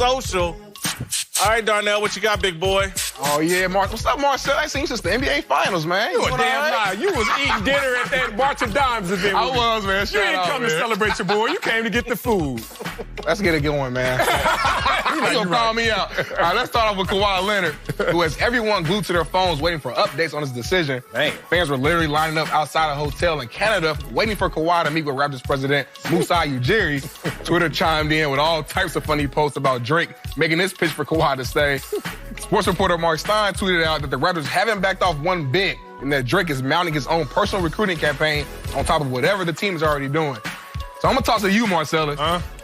social. All right, Darnell, what you got, big boy? Oh, yeah, Mark. What's up, Marcel? I ain't seen you since the NBA Finals, man. You a damn lie. You was eating dinner at that March of Dimes event. I was, man. You didn't come to celebrate your boy. You came to get the food. Let's get it going, man. You gonna call me out. All right, let's start off with Kawhi Leonard, who has everyone glued to their phones waiting for updates on his decision. Man. Fans were literally lining up outside a hotel in Canada waiting for Kawhi to meet with Raptors president Musa Ujiri. Twitter chimed in with all types of funny posts about Drake making this pitch for Kawhi to stay. Sports reporter Mark Stein tweeted out that the Raptors haven't backed off one bit and that Drake is mounting his own personal recruiting campaign on top of whatever the team is already doing. So I'm going to toss to you, Marcellus.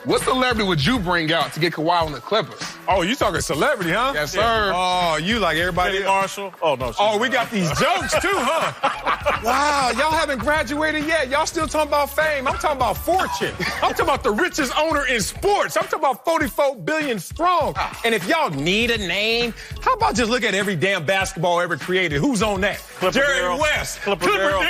What celebrity would you bring out to get Kawhi on the Clippers? Oh, you talking celebrity, huh? Yes, sir. Oh, you like everybody else. Marshall? Oh, no. Oh, we got these jokes, too, huh? Wow, y'all haven't graduated yet. Y'all still talking about fame. I'm talking about fortune. I'm talking about the richest owner in sports. I'm talking about 44 billion strong. And if y'all need a name, how about just look at every damn basketball ever created? Who's on that? Jerry West. Clipper Darrell.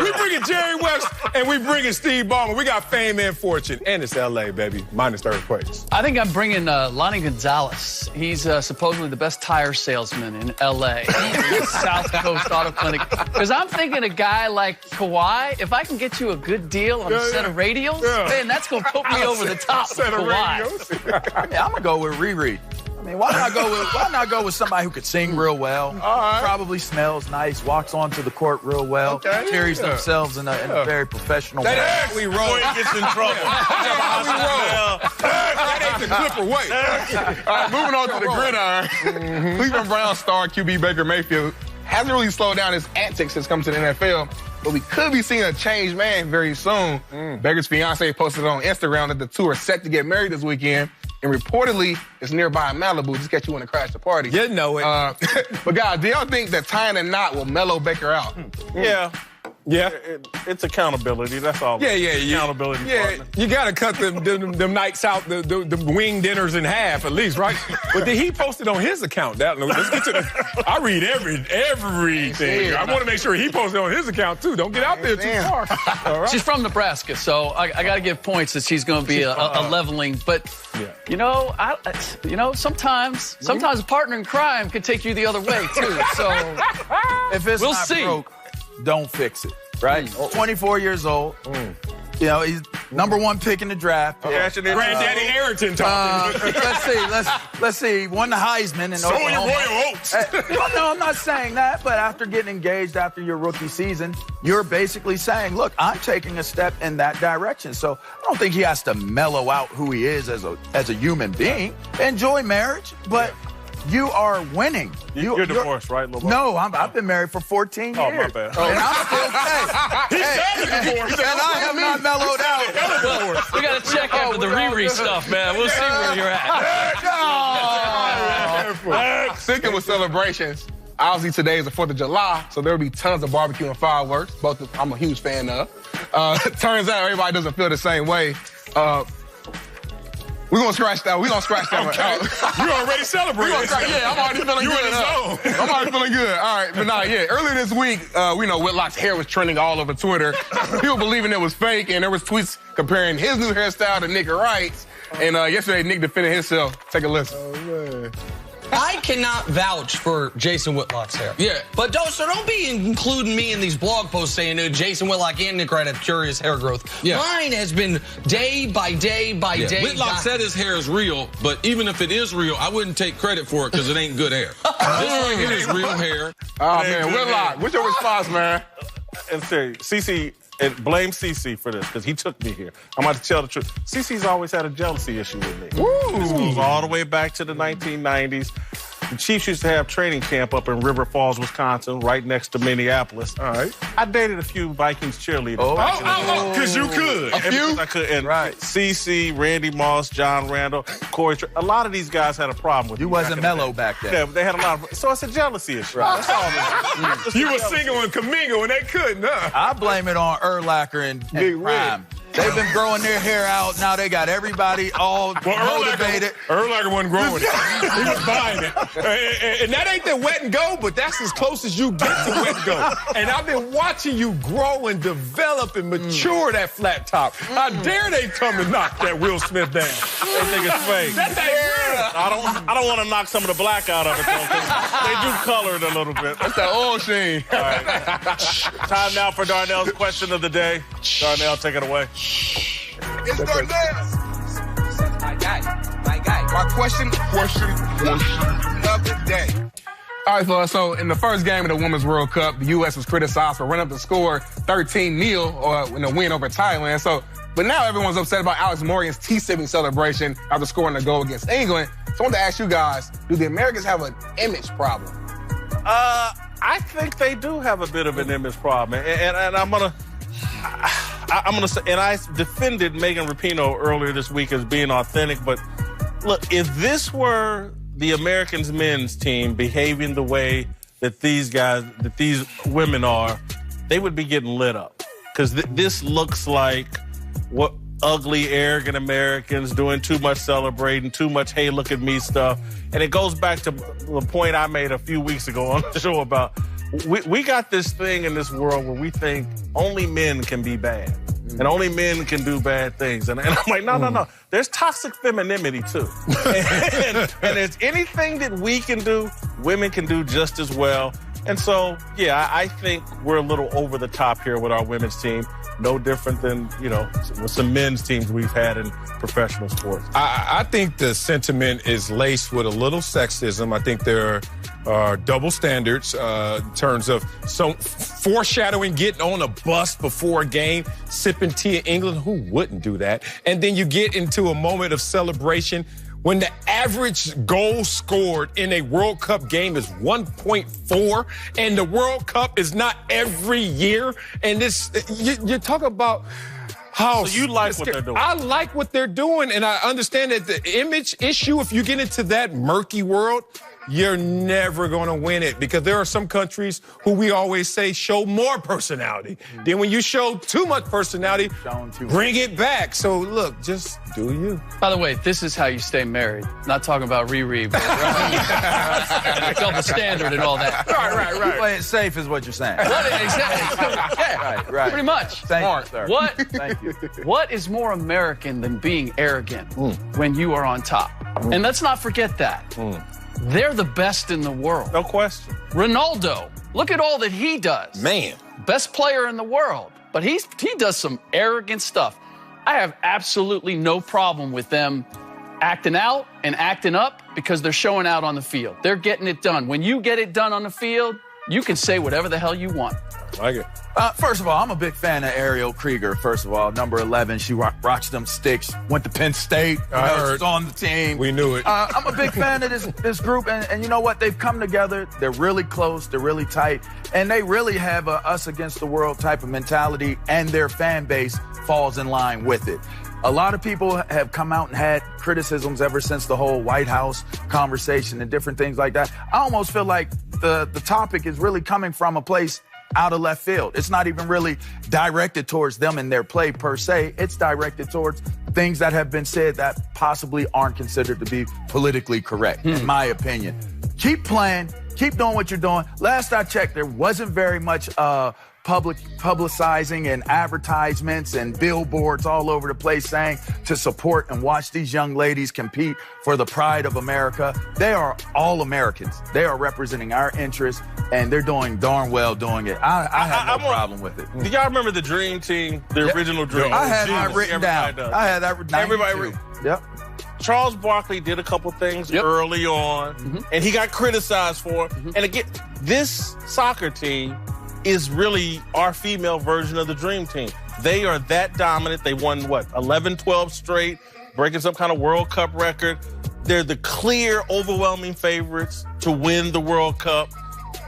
We bringing Jerry West, and we bringing Steve Ballmer. We got fame and fortune. And it's L.A., baby. Minus third place. I think I'm bringing Lonnie Gonzalez. He's supposedly the best tire salesman in L.A. South Coast Auto Clinic. Because I'm thinking a guy like Kawhi, if I can get you a good deal on a set of radials, man, that's going to put me over the top with Kawhi. Yeah, I'm going to go with Riri. I mean, why not go with somebody who could sing real well, probably smells nice, walks onto the court real well, carries themselves in a very professional way. That we roll. Gets in trouble. That ain't the Clipper way. All right, moving on to the gridiron. Cleveland Browns star QB Baker Mayfield hasn't really slowed down his antics since coming to the NFL, but we could be seeing a changed man very soon. Baker's fiance posted on Instagram that the two are set to get married this weekend, and reportedly it's nearby in Malibu. Just catch you want to crash the party. You know it. But guys, do y'all think that tying a knot will mellow Baker out? Yeah. Yeah. It's accountability. That's all. Yeah. Accountability. Yeah, you got to cut them nights out, the wing dinners in half at least, right? But then he posted on his account. Let's get to the. I read everything. I want to make sure he posted on his account too. Don't get out there too far. All right. She's from Nebraska, so I got to give points that she's going to be a leveling. But sometimes a partner in crime could take you the other way too. So if it's we'll not see. broke, don't fix it, right? 24 years old. You know, he's #1 pick in the draft. Granddaddy Arrington talking. Let's see. He won the Heisman in So Oklahoma. your Royal Oaks. Well, no, I'm not saying that. But after getting engaged after your rookie season, you're basically saying, look, I'm taking a step in that direction. So I don't think he has to mellow out who he is as a human being. Enjoy marriage, but you are winning. You're divorced, right, Lamar? No, I've been married for 14 years. Oh, my bad. And I'm still and I have not mellowed out. We got to check after the Riri stuff, man. We'll see where you're at. Sticking with celebrations, obviously today is the 4th of July, so there will be tons of barbecue and fireworks, I'm a huge fan of. Turns out everybody doesn't feel the same way. We're going to scratch that. We're going to scratch that one out. You already celebrated. Yeah, I'm already feeling good. You in the zone. I'm already feeling good. All right, but earlier this week, we know Whitlock's hair was trending all over Twitter. People believing it was fake, and there was tweets comparing his new hairstyle to Nick Wright's. And yesterday, Nick defended himself. Take a listen. Oh, man. I cannot vouch for Jason Whitlock's hair. Yeah. But don't be including me in these blog posts saying Jason Whitlock and Nick Wright have curious hair growth. Yeah. Mine has been day by day by day. Whitlock said his hair is real, but even if it is real, I wouldn't take credit for it because it ain't good hair. This right here is real hair. Oh, man, Whitlock, what's your response, man? And say, CeCe, and blame CeCe for this, because he took me here. I'm about to tell the truth. CeCe's always had a jealousy issue with me. This goes all the way back to the 1990s. The Chiefs used to have training camp up in River Falls, Wisconsin, right next to Minneapolis. All right. I dated a few Vikings cheerleaders. Because you could. A few? I could. And CeCe, Randy Moss, John Randall, Corey. A lot of these guys had a problem with you. Wasn't mellow back then. Yeah, they had a lot of. So it's a jealousy issue. Right. That's all it is. You were single and Kamingo, and they couldn't, huh? I blame it on Urlacher and Prime. They've been growing their hair out. Now they got everybody all motivated. Urlacher wasn't growing it. He was buying it. And that ain't the wet and go, but that's as close as you get to wet and go. And I've been watching you grow and develop and mature that flat top. How dare they come and knock that Will Smith down? They think it's fake. That ain't real. I don't want to knock some of the black out of it, though, 'cause they do color it a little bit. That's that oil sheen. All right. Time now for Darnell's question of the day. Darnell, take it away. It's Darnell. My guy. My question of the day. All right, fellas, so in the first game of the Women's World Cup, the U.S. was criticized for running up the score 13-0 in a win over Thailand. But now everyone's upset about Alex Morgan's tea-sipping celebration after scoring a goal against England. So I want to ask you guys, do the Americans have an image problem? I think they do have a bit of an image problem, and I'm gonna say, and I defended Megan Rapinoe earlier this week as being authentic. But look, if this were the Americans men's team behaving the way that these women are, they would be getting lit up, because this looks like what ugly, arrogant Americans doing too much celebrating, too much hey, look at me stuff. And it goes back to the point I made a few weeks ago on the show about we got this thing in this world where we think only men can be bad and only men can do bad things. And I'm like, no. There's toxic femininity, too. and there's anything that we can do, women can do just as well. And so, yeah, I think we're a little over the top here with our women's team. No different than, with some men's teams we've had in professional sports. I think the sentiment is laced with a little sexism. I think there are double standards in terms of some foreshadowing, getting on a bus before a game, sipping tea in England. Who wouldn't do that? And then you get into a moment of celebration when the average goal scored in a World Cup game is 1.4, and the World Cup is not every year. And you talk about how... So you like what they're doing? I like what they're doing, and I understand that the image issue, if you get into that murky world, you're never going to win it, because there are some countries who we always say show more personality. Then when you show too much personality, bring it back. So look, just do you. By the way, this is how you stay married. Not talking about Riri, but double standard and all that. Right. Play it safe is what you're saying. Exactly. Yeah, right. Pretty much. Thank you, sir. Thank you. What is more American than being arrogant when you are on top? And let's not forget that. They're the best in the world. No question. Ronaldo, look at all that he does. Man. Best player in the world. But he does some arrogant stuff. I have absolutely no problem with them acting out and acting up, because they're showing out on the field. They're getting it done. When you get it done on the field, you can say whatever the hell you want. Like it. First of all, I'm a big fan of Ariel Krieger. First of all, number 11, she rocks them sticks. Went to Penn State. She's on the team. We knew it. I'm a big fan of this group, and you know what? They've come together. They're really close. They're really tight, and they really have a us against the world type of mentality, and their fan base falls in line with it. A lot of people have come out and had criticisms ever since the whole White House conversation and different things like that. I almost feel like the topic is really coming from a place out of left field. It's not even really directed towards them and their play per se. It's directed towards things that have been said that possibly aren't considered to be politically correct, in my opinion. Keep playing. Keep doing what you're doing. Last I checked, there wasn't very much publicizing and advertisements and billboards all over the place saying to support and watch these young ladies compete for the pride of America. They are all Americans. They are representing our interests, and they're doing darn well doing it. I have no problem with it. Do y'all remember the Dream Team, the original Dream? I had that written down. I had that written down. Everybody. Yep. Charles Barkley did a couple things early on, and he got criticized for it. And again, this soccer team is really our female version of the Dream Team. They are that dominant. They won, 11, 12 straight, breaking some kind of World Cup record. They're the clear, overwhelming favorites to win the World Cup.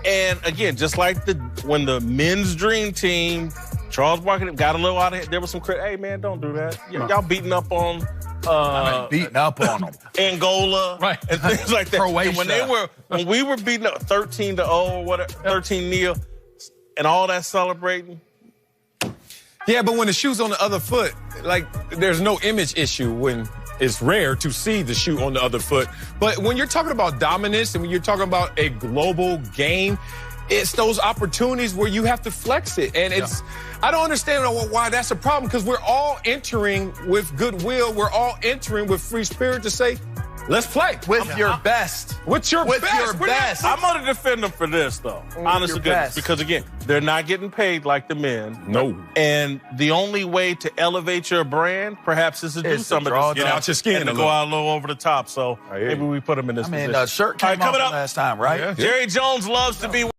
And again, just like when the men's Dream Team, Charles Barkley got a little out of it. There was some hey, man, don't do that. Y'all beating up on... beating up on them. Angola, right, and things like that. Croatia. And when we were beating up 13-0 or whatever, 13-0, and all that celebrating. Yeah, but when the shoe's on the other foot, like, there's no image issue when it's rare to see the shoe on the other foot. But when you're talking about dominance and when you're talking about a global game, it's those opportunities where you have to flex it. And it's, I don't understand why that's a problem, because we're all entering with goodwill. We're all entering with free spirit to say, let's play. With your best. With your best. I'm going to defend them for this, though. Honest to goodness. Because, again, they're not getting paid like the men. No. And the only way to elevate your brand, perhaps, is to do some of this. Get out your skin and to go out a little over the top. So maybe we put them in this position. Shirt came off last time, right? Jerry Jones loves to be